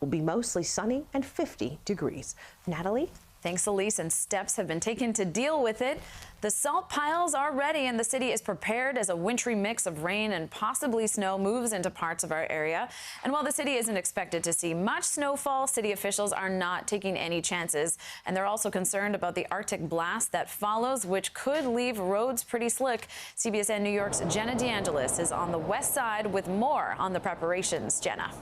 will be mostly sunny and 50 degrees. Natalie? Thanks, Elise, and steps have been taken to deal with it. The salt piles are ready and the city is prepared as a wintry mix of rain and possibly snow moves into parts of our area. And while the city isn't expected to see much snowfall, city officials are not taking any chances. And they're also concerned about the Arctic blast that follows, which could leave roads pretty slick. CBSN New York's Jenna DeAngelis is on the west side with more on the preparations. Jenna.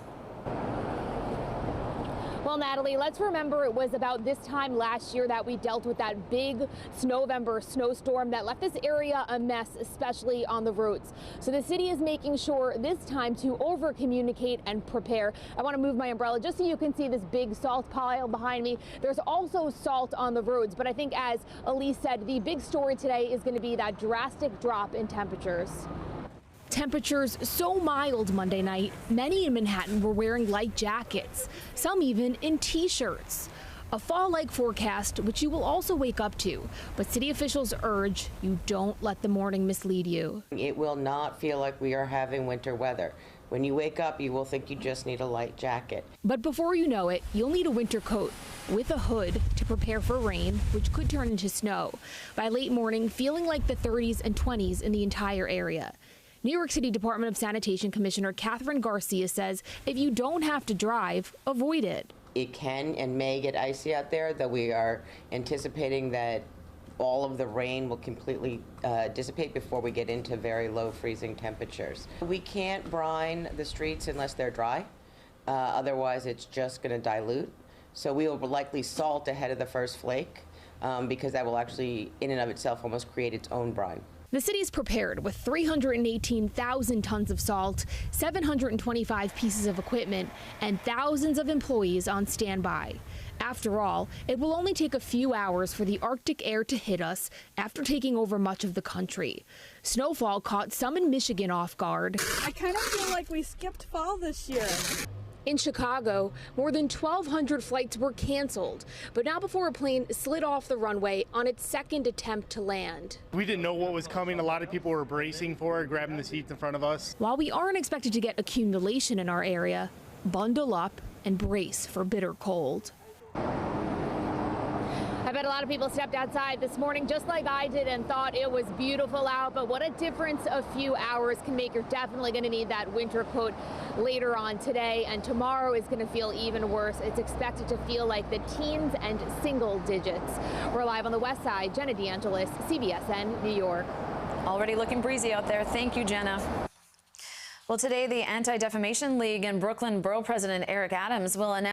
Well, Natalie, let's remember it was about this time last year that we dealt with that big Snowvember snowstorm that left this area a mess, especially on the roads. So the city is making sure this time to over-communicate and prepare. I want to move my umbrella just so you can see this big salt pile behind me. There's also salt on the roads, but I think, as Elise said, the big story today is going to be that drastic drop in temperatures. Temperatures so mild Monday night, many in Manhattan were wearing light jackets, some even in T-shirts. A fall-like forecast, which you will also wake up to, but city officials urge you don't let the morning mislead you. It will not feel like we are having winter weather. When you wake up, you will think you just need a light jacket. But before you know it, you'll need a winter coat with a hood to prepare for rain, which could turn into snow. By late morning, feeling like the 30s and 20s in the entire area. New York City Department of Sanitation Commissioner Catherine Garcia says if you don't have to drive, avoid it. It can and may get icy out there, though we are anticipating that all of the rain will completely dissipate before we get into very low freezing temperatures. We can't brine the streets unless they're dry. Otherwise, it's just going to dilute. So we will likely salt ahead of the first flake because that will actually, in and of itself, almost create its own brine. The city's prepared with 318,000 tons of salt, 725 pieces of equipment, and thousands of employees on standby. After all, it will only take a few hours for the Arctic air to hit us after taking over much of the country. Snowfall caught some in Michigan off guard. I kind of feel like we skipped fall this year. In Chicago, more than 1,200 flights were canceled, but not before a plane slid off the runway on its second attempt to land. We didn't know what was coming. A lot of people were bracing for it, grabbing the seats in front of us. While we aren't expected to get accumulation in our area, bundle up and brace for bitter cold. I bet a lot of people stepped outside this morning just like I did and thought it was beautiful out, but what a difference a few hours can make. You're definitely going to need that winter coat later on today, and tomorrow is going to feel even worse. It's expected to feel like the teens and single digits. We're live on the west side. Jenna DeAngelis, CBSN, New York. Already looking breezy out there. Thank you, Jenna. Well, today the Anti-Defamation League and Brooklyn Borough President Eric Adams will announce